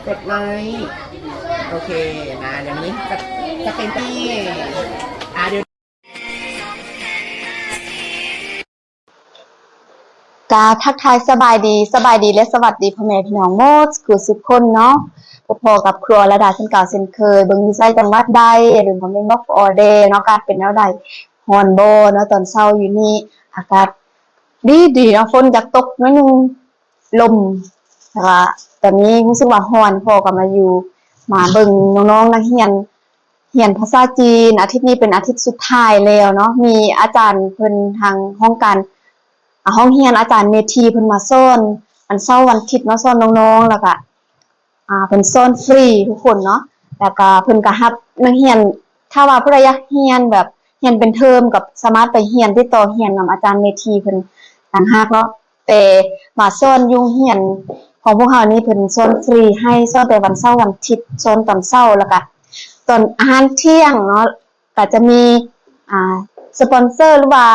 กดไลค์โอเคมาเดี๋ยวนี้จะเป็นที่เดี๋ยวกาทักทายสบายดีและสวัสดีพ่อแม่พี่น้องโมดคือสุขคนเนาะพอกับครัวระดาเช่นเก่าเช่นเคยเบิ่งอยู่ไส้จังหวัดใดหรือผมเป็นบอกออเดเนาะการเป็นแนวใดฮอนโบเนาะตอนเช้าอยู่นี่อากาศดีเนาะฝนอยากตกนิดนึงลมนะคะตอนนี้รู้สึกว่าฮอนพอกับมาอยู่มาเบิ่งน้องๆนักเรียนภาษาจีนอาทิตย์นี้เป็นอาทิตย์สุดท้ายแล้วเนาะมีอาจารย์เพิ่นทางห้องการห้องเรียนอาจารย์เมธีเพิ่นมาสอนอันเช้าวันอาทิตย์เนาะสอนน้องๆแล้วก็เพิ่นสอนฟรีทุกคนเนาะแล้วก็เพิ่นก็รับนักเรียนถ้าว่าผู้ใดอยากเรียนแบบเรียนเป็นเทอมกับสามารถไปเรียนติดต่อเรียนนำอาจารย์เมธีเพิ่นต่างหากเนาะแต่มาสอนอยู่เรียนของพวกเฮานี่เพิ่นสอนฟรีให้สอนแต่วันเสาร์วันอาทิตย์สอนตอนเช้าแล้วก็ตอนอาหารเที่ยงเนาะก็จะมีสปอนเซอร์หรือว่า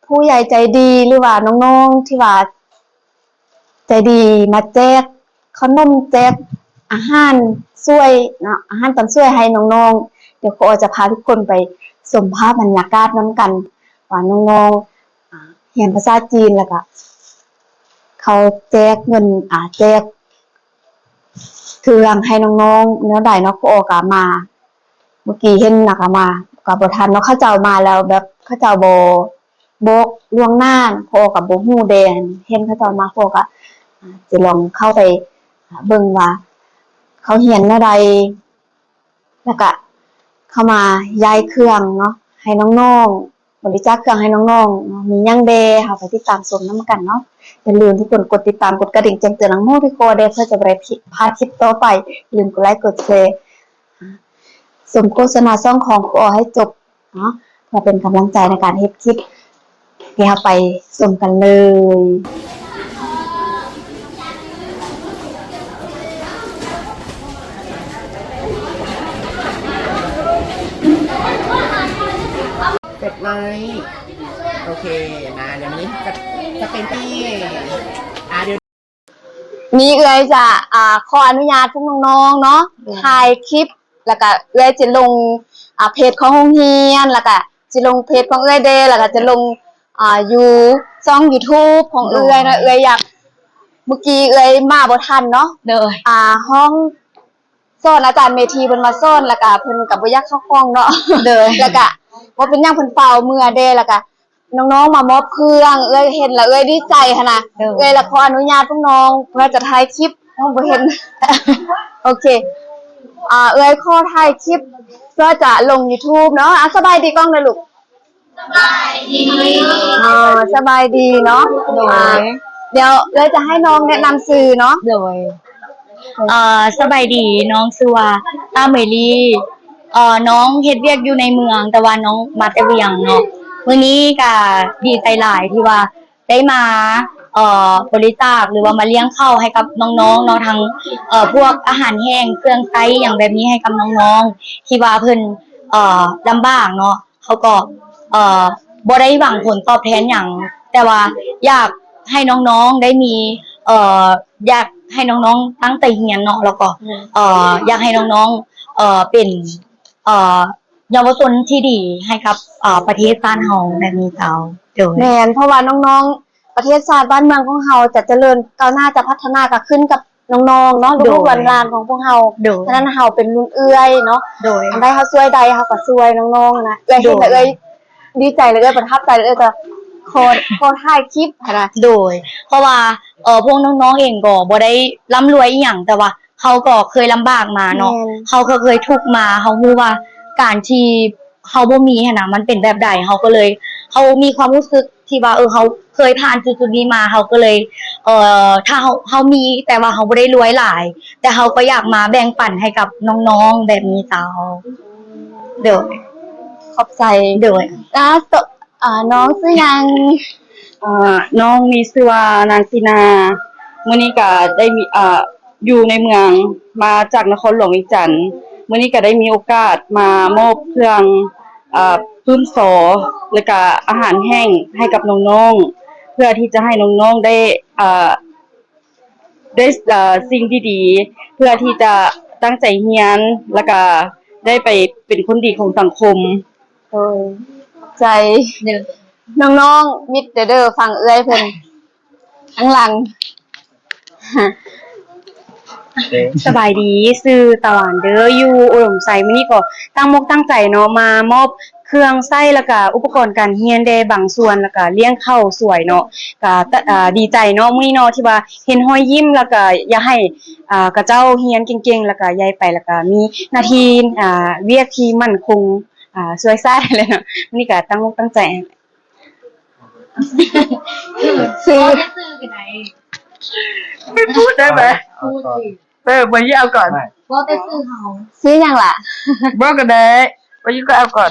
ผู้ใหญ่ใจดีหรือว่าน้องๆที่ว่าใจดีมาแจกขนมแจกอาหารช่วยเนาะอาหารตอนช่วยให้น้องๆเดี๋ยวครูจะพาทุกคนไปชมภาพบรรยากาศน้ำกันว่าน้องๆเรียนภาษาจีนแล้วก็เขาแจกเงินแจกเครื่องให้น้องๆเนื้อใดเนาะครูก็มาเมื่อกี้เห็นนะคะมากับบ่ทันเนาะเขาเจ้ามาแล้วแบบเขาเจ้าบ่บอกล่วงหน้าพอกับบ่ฮู้แดนเห็นเขาเจ้ามาพอก็จะลองเข้าไปเบิ่งว่าเขาเรียนแนวใดแล้วก็เข้ามาย้ายเครื่องเนาะให้น้องๆบริจาคเครื่องให้น้องๆมีหยังแดเฮาไปติดตามชมนำกันเนาะอย่าลืมทุกคนกดติดตามกดกระดิ่งแจ้งเตือนหลังโน้ที่โคเดเพื่อจะบ่ได้พลาดคลิปต่อไปอย่าลืมกดไลค์กดแชร์สมโฆษณาช่องของครูอให้จบเนาะเพื่อเป็นกำลังใจในการเฮ็ดคลิปเดี๋ยวไปชมกันเลยกดไลค์โอเคมาเดี๋ยวนี้จะเป็นที่เดี๋ยวมีเอื้อยจะขออนุญาตพวกน้องๆเนาะถ่ายคลิปแล้วก็เอื้อยจะลงเพจของโรงเรียนแล้วก็จะลงเพจของเอื้อยเดแล้วก็จะลงอยู่ช่อง YouTube ของเอื้อยนะเอื้อยอยากเมื่อกี้เอื้อยมาบ่ทันเนาะเด้อห้องสอนอาจารย์เมธีเพิ่นมาสอนแล้วก็เพิ่นก็บ่อยากเข้ากล้องเนาะเด้อแล้วก็บ่เป็นหยังเพิ่นเฝ้าเมื่อเด้แล้วก็น้องๆมามอบเครื่องเอ้ยเห็นแล้วเอ้ยดีใจหั่นน่ะเอ้ยแล้วขออนุญาตพวกน้องเพื่อจะถ่ายคลิปบ่เห็น โอเคเอ้ยขอถ่ายคลิปเพื่อจะลง YouTube เนาะสบายดีกล้องนะลูกสบายดีสบายดีเนาะเดี๋ยวเอ้ยจะให้น้องแนะนำชื่อเนาะโดยสบายดีน้องชื่อว่าต้าเมลี่น้องเฮ็ดเวียกอยู่ในเมืองแต่ว่าน้องมาแต่เวียงเนาะมื้อนี้ก็ดีใจหลายที่ว่าได้มาบริจาคหรือว่ามาเลี้ยงข้าวให้กับน้องๆเนาะทั้งพวกอาหารแห้งเครื่องใช้อย่างแบบนี้ให้กับน้องๆที่ว่าเพิ่นลำบากเนาะเขาก็บ่ได้หวังผลตอบแทนหยังแต่ว่าอยากให้น้องๆได้มีอยากให้น้องๆตั้งใจเรียนเนาะแล้วก็อยากให้น้องๆเป็นเยาวชนที่ดีให้กับประเทศบ้านเฮาแบบนี้เจ้าโดยแม่นเพราะว่าน้องๆประเทศชาติบ้านเมืองของเฮาจะเจริญก้าวหน้าจะพัฒนาก็ขึ้นกับน้องๆเนาะลูกหลานของพวกเฮาฉะนั้นเฮาเป็นรุ่นเอื้อยเนาะโดยอันใดเฮาช่วยใดเฮาก็ช่วยน้องๆนะเอื้อยเห็นแล้วเอื้อยดีใจเลยเอื้อยประทับใจเลยเอื้อยจะขอถ่ายคลิปนะโดยเพราะว่าพวกน้องๆเองก็บ่ได้ร่ำรวยอีหยังแต่ว่าเขาก็เคยลำบากมาเนาะเขาก็เคยทุกข์มาเขารู้ว่าการที่เขาบ่มีหั่นน่ะมันเป็นแบบใดเขามีความรู้สึกที่ว่าเขาเคยผ่านจุดๆนี้มาเขาก็เลยถ้าเขามีแต่ว่าเขาบ่ได้รวยหลายแต่เขาก็อยากมาแบ่งปันให้กับน้องๆแบบนี้เจ้าเด้อขอบใจเด้อน้องชื่อยังน้องมีชื่อว่านางศินามื้อนี้ก็ได้มีอยู่ในเมืองมาจากนครหลวงเวียงจันทน์มื้อนี้ก็ได้มีโอกาสมามอบเครื่องพื้นสอแล้วก็อาหารแห้งให้กับน้องๆเพื่อที่จะให้น้องๆได้ ด้วยสิ่งดีๆเพื่อที่จะตั้งใจเรียนแล้วก็ได้ไปเป็นคนดีของสังคม โอ้ยใจน้องๆมิดเด้อฟังเอื้อยเพิ่นข้างหลัง สบายดีซื้อตะวันเด้ออยู่อุดมไซมื้อนี้ก็ตั้งมกตั้งใจเนาะมามอบเครื่องไส้แล้วก็อุปกรณ์การเรียนได้บางส่วนแล้วก็เลี้ยงข้าวสวยเนาะก็ดีใจเนาะมื้อนี้เนาะที่ว่าเห็นรอยยิ้มแล้วก็อยากให้กระเจ้าเรียนเก่งๆแล้วก็ย้ายไปแล้วก็มีหน้าที่เวียกที่มั่นคงช่วยซ่าเลยเนาะมื้อนี้ก็ตั้งมกตั้งใจ ซื้อ ไม่พูดได้ไหมวันนี้เอาก่อน ซื้อหยังล่ะ บอกกันได้วันนี้ก็เอาก่อน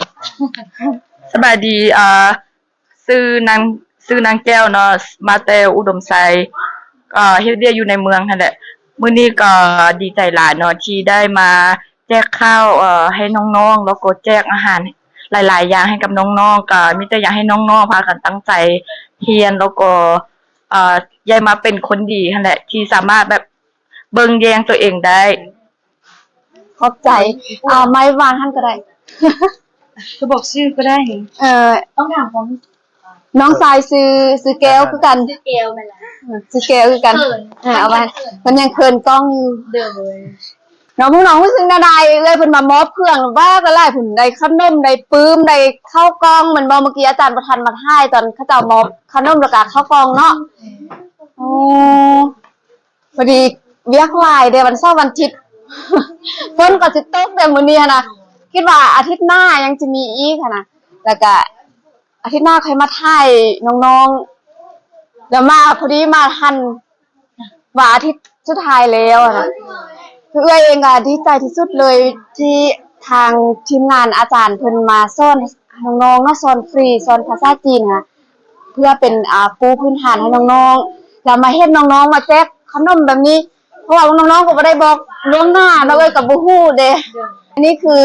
สบายดีซื้อนางแก้วเนาะมาแต่อุดมไซเฮ็ดเวียกอยู่ในเมืองนั่นแหละมื้อนี้ก็ดีใจหลายเนาะที่ได้มาแจกข้าวให้น้องๆแล้วก็แจกอาหารหลายๆอย่างให้กับน้องๆก็มีแต่อยากให้น้องๆพากันตั้งใจเรียนแล้วก็ย้ายมาเป็นคนดีนั่นแหละที่สามารถแบบเบิ่งแยงตัวเองได้ ขอบใจไม้วางท่านก็ได้ จะบอกชื่อก็ได้ ต้องถามความ น้องทรายซื้อแก้วคือกัน เกลไปแล้ว ซื้อแก้วคือกันเอาไว้มันยังเคินกล้องอยู่ เดิน น้องพวกน้องรู้สึกนาได้เลยเพิ่นมามอบเครื่องว่าก็ไล่ผุนได้ขนมได้ปื้มได้ข้าวกล้องเหมือนบ่เมื่อกี้อาจารย์ประธานมาท่ายตอนเขาเจ้ามอบขนมแล้วก็ข้าวกล้องเนาะโอ้พอดีเวียกหลายเด้วันเสาร์วันอาทิตย์ ฝนก็สิตกแต่มื้อนี้หั้นนะคิดว่าอาทิตย์หน้ายังจะมีอีกหั้นนะแล้วก็อาทิตย์หน้าค่อยมาท่ายน้องๆแล้วมาพอดีมาทันว่าอาทิตย์สุดท้ายแล้วอะนะคือเอ้ยเองอะดีใจที่สุดเลยที่ทางทีมงานอาจารย์เพิ่นมาสอนน้องๆเนาะสอนฟรีสอนภาษาจีนค่ะเพื่อเป็นปูพื้นฐานให้น้องๆแล้วมาเฮ็ดน้องๆมาแจกขนมแบบนี้เพราะว่าน้องๆก็บ่ได้บอกล่วงหน้าเนาะเอ้ยก็บ่ฮู้เด้อันนี้คือ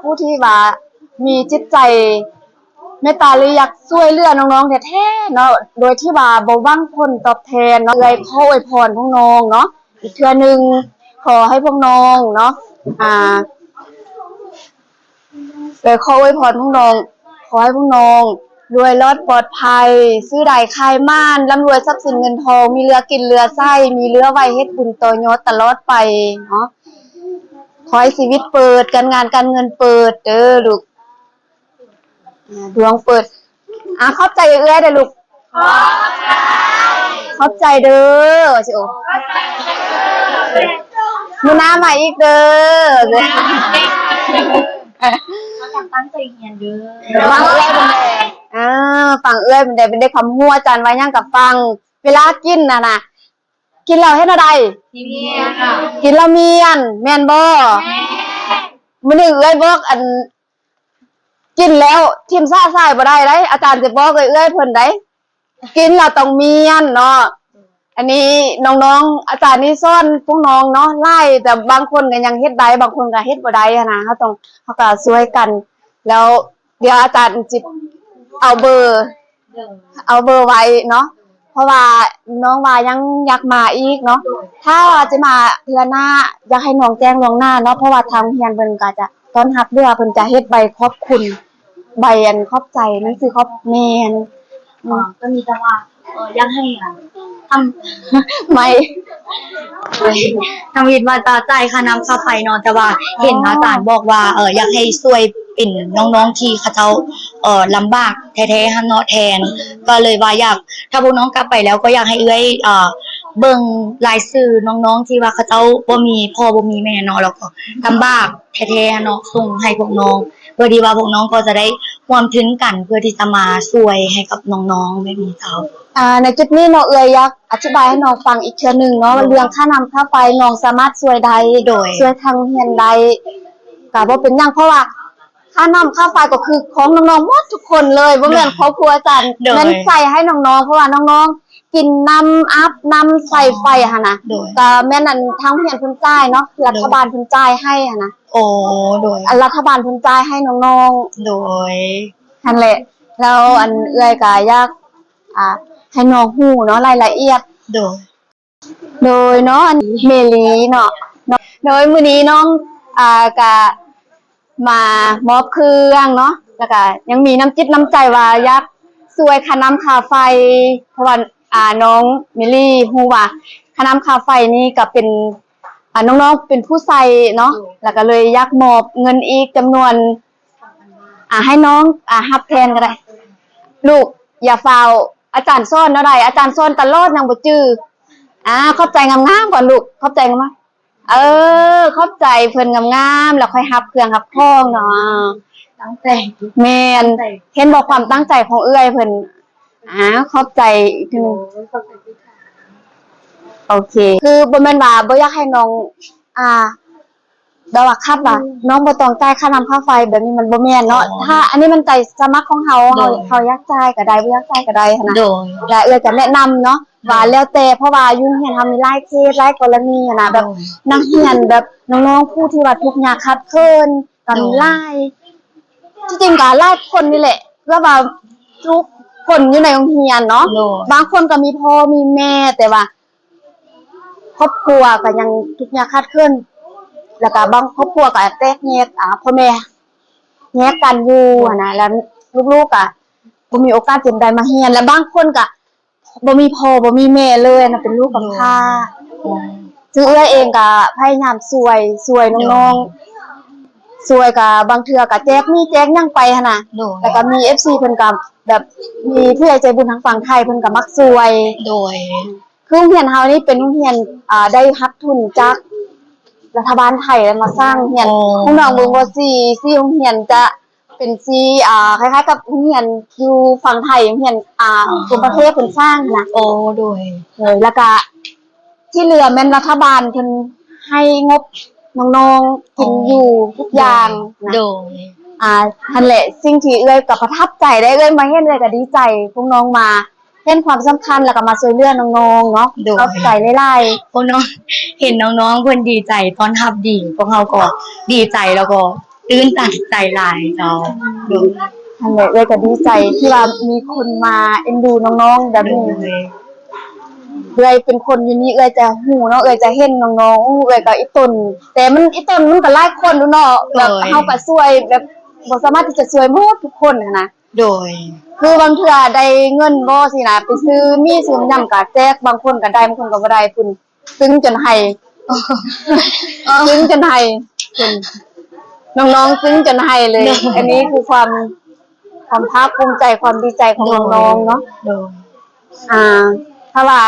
ผู้ที่ว่ามีจิตใจเมตตาหรืออยากช่วยเหลือน้องๆแท้ๆเนาะโดยที่ว่าบ่หวังผลตอบแทนเนาะเลยขออวยพรพวกน้องเนาะอีกเทื่อนึงขอให้พวกน้องเนาะเลยขออวยพรพวกน้องขอให้พวกน้องรวยรอดปลอดภัยซื้อได้ขายม่านร่ำรวยทรัพย์สินเงินทองมีเรือกินเรือไส้มีเรือไว้เฮ็ดบุญต่อยอดตลอดไปเนาะขอให้ชีวิตเปิดการงานการเงินเปิดเด้อลูกดวงเปิดขอบใจเอื้อยเด้อลูกขอบใจเด้อสิโอมื้อหน้ามาอีกเด้อ ตั้งใจเรียนเด้อ ฟังเอื้อยเป็นไดฟังเอื้อยเป็นไดเป็นได้คำหัวอาจารย์ไว้ยังกับฟังเวลากินน่ะกินแล้วเฮ็ดอะไรกินแล้วเมียนแม่นบ่มื้อนี้เอื้อยบอกกินแล้วทิ่มซ่าซ่ายบ่ได้เด้อาจารย์จะบอกเอื้อยเพิ่นได้กินแล้วต้องเมียนเนาะอันนี้น้องๆอาจารย์นี่สอนพวกน้องเนาะไล่แต่บางคนก็ยังเฮ็ดได้บางคนก็เฮ็ดบ่ได้นะเฮาก็ช่วยกันแล้วเดี๋ยวอาจารย์จิเอาเบอร์ไว้เนาะเพราะว่าน้องว่ายังอยากมาอีกเนาะถ้าจะมาเทื่อหน้าอยากให้น้องแจ้งล่วงหน้าเนาะเพราะว่าทางเรียนเพิ่นก็จะต้อนรับเรือเพิ่นจะเฮ็ดใบขอบคุณใบขอบใจหนังสือขอบแม่น ก็มีจังหวะยังให้ทำ ไม่ ทำวิทย์มาตาใจค่าน้ำค่าไฟเนอนแต่ว่าเห็นอาจารย์บอกว่าอยากให้ช่วยเป็นน้องๆที่เขาเจ้าลำบากแท้ๆฮันเนาะแทนก็เลยว่าอยากถ้าพวกน้องกลับไปแล้วก็อยากให้เอื้อยเบิ่งรายชื่อน้องๆที่ว่าเขาเจ้าบ่มีพ่อบ่มีแม่เนาะแล้วก็ลำบากแท้ๆเนาะส่งให้พวกน้องเพื่อที่ว่าพวกน้องก็จะได้ร่วมถึงกันเพื่อที่จะมาช่วยให้กับน้องๆแบบนี้เจ้า ในจุดนี้เนาะเอื้อยอยากอธิบายให้น้องฟังอีกเทื่อนึงเนาะเรื่องค่าน้ำค่าไฟน้องสามารถช่วยได้โดยช่วยทางเรียนได้ก็บ่เป็นหยังเพราะว่าค่าน้ำค่าไฟก็คือของน้องๆหมดทุกคนเลยบ่แม่นครอบครัวอาจารย์แม่นใส่ให้น้องๆเพราะว่าน้องๆกินน้ำอัพน้ำใส่ไฟหั่นน่ะก็แม่นนั่นทางเรียนเพิ่นจ่ายเนาะรัฐบาลเพิ่นจ่ายให้หั่นน่ะโอ้โดยรัฐบาลเพิ่นจ่ายให้น้องๆโดยนั่นแหละแล้วเอื้อยก็อยากให้น้องฮู้เนาะรายละเอียดโดย โดยเนาะอันนี้เมลีเนาะโดยมื้อนี้น้องก็มามอบเครื่องเนาะแล้วก็ยังมีน้ำจิตน้ำใจว่าอยากช่วยค่าน้ำค่าไฟเพราะว่าน้องเมลี่ฮู้ว่าค่าน้ำค่าไฟนี่ก็เป็นน้องๆเป็นผู้ใส่เนาะแล้วก็เลยอยากมอบเงินอีกจำนวนให้น้องรับแทนก็ได้ลูกอย่าฟาวอาจารย์สอนเนาะได้อาจารย์สอนตลอดยังบ่จื้อขอบใจงามๆก่อนลูกขอบใจงามๆขอบใจเพิ่นงามๆแล้วค่อยรับเครื่องรับของเนาะตั้งใจ แม่นเห็นบอกความตั้งใจของเอื้อยเพิ่นขอบใจอีกทีนึงโอเคคือบ่แม่นว่าบ่อยากให้น้องแบบว่าคัดว่าน้องบ่ต้องจ่ายค่าน้ำค่าไฟแบบนี้มันบ่แม่นเนาะถ้าอันนี้มันใจสมัครของเฮาอยากจ่ายก็ได้บ่อยากจ่ายก็ได้หั้นนะ โดย และเอื้อยก็แนะนำเนาะว่าแล้วแต่เพราะว่าอยู่เรียนเฮามีหลายเคสหลายกรณีหั้นนะแบบนักเรียนแบบน้องๆผู้ที่ว่าทุกข์ยากขัดเคินก็มีหลายที่จริงก็หลายคนนี่แหละแล้วว่าทุกคนอยู่ในโรงเรียนเนาะบางคนก็มีพ่อมีแม่แต่ว่าครอบครัวก็ยังทุกข์ยากขัดเคินแล้วก็บางครอบครัวก็แตกแยกพ่อแม่แยกกันอยู่นะแล้วลูกๆก็บ่มีโอกาสจะได้มาเรียนและบางคนก็บ่มีพ่อบ่มีแม่เลยนะเป็นลูกกำพร้าซึ่งเอื้อยเองก็พยายามช่วยน้องๆช่วยก็บางเทื่อก็แจกมีแจกหยังไปหั่นน่ะแล้วก็มี FC เพิ่นก็แบบมีผู้ใหญ่ใจบุญทางฝั่งไทยเพิ่นก็มักช่วยโดยคือโรงเรียนเฮานี่เป็นโรงเรียนได้รับทุนจากรัฐบาลไทยมาสร้างโรงเรียนผู้น้องเบิ่งว่า4โรงเรียนจะเป็นคล้ายๆกับโรงเรียนอยู่ฝั่งไทยโรงเรียนกรุงประเทศเพิ่นสร้างนะโดยแล้วก็ที่เหลือแม่นรัฐบาลเพิ่นให้งบน้องๆกินอยู่ทุกอย่างนะโดยนั่นแหละสิ่งที่เอื้อยก็ประทับใจได้เอื้อยมาเห็นเลยก็ดีใจพวกน้องมาเห็นความสำคัญแล้วก็มาช่วยเหลือน้องๆเนาะเข้าใจหลายๆพวกน้องเห็นน้องๆเพิ่นดีใจต้อนรับดีพวกเฮาก็ดีใจแล้วก็ตื่นตันใจหลายเจ้านั่นแหละเอื้อยก็ดีใจที่ว่ามีคนมาเอ็นดูน้องๆแบบนี้เอื้อยเป็นคนอยู่นี่เอื้อยจะฮู้เนาะเอื้อยจะเห็นน้องๆเอื้อยก็อีต้นแต่มันอีต้นมันก็หลายคนเนาะแบบเฮาก็ช่วยแบบบ่สามารถที่จะช่วยหมดทุกคนนะโดยคือบางเทื่อได้เงินบ่สินะไปซื้อมีซื้อยำก็แจกบางคนก็ได้บางคนก็บ่ได้พุ่นซึ้งจนให้ซึ้งจนให้พุ่นน้องๆซึ้งจนให้เลยอันนี้คือความภาคภูมิใจความดีใจของน้องๆเนาะถ้าว่า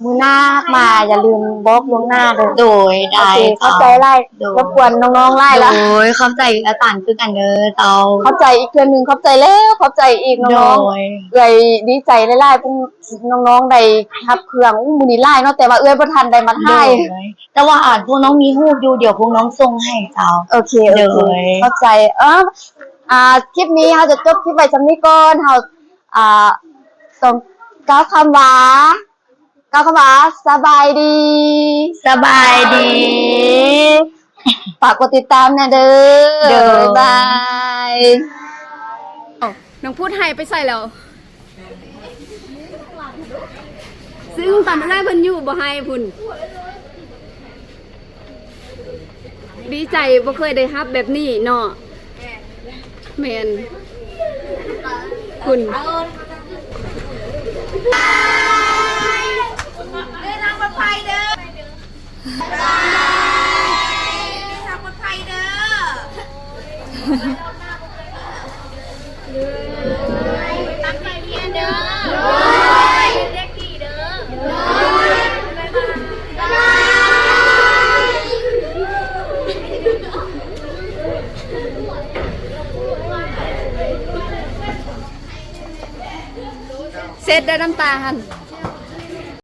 มื้อหน้ามาอย่าลืมบอกล่วงหน้าเด้อโดยได้เข้าใจหลายรบกวนน้องๆหลายละโอ้ยเข้าใจอาจารย์คือกันเด้อเจ้าเข้าใจอีกเทื่อนึงเข้าใจแล้วเข้าใจอีกน้องๆเอื้อยดีใจหลายๆพวกน้องๆได้รับเครื่องมื้อนี้หลายเนาะแต่ว่าเอื้อยบ่ทันได้มาถ่ายแต่ว่าพวกน้องมีรูปอยู่เดี๋ยวพวกน้องส่งให้เจ้าโอเคเข้าใจคลิปนี้เฮาจะจบคลิปไว้ซำนี้ก่อนเฮาต้องกล่าวคำว่าสบายดีฝากกดติดตามนะเด้อบ๊ายบายน้องพูดให้ไปใส่แล้วซึ่งตอนแรกเพิ่นอยู่บ่ให้พุ่นดีใจบ่เคยได้รับแบบนี้เนาะแม่นคุณเสร็จได้น้ำตาหัน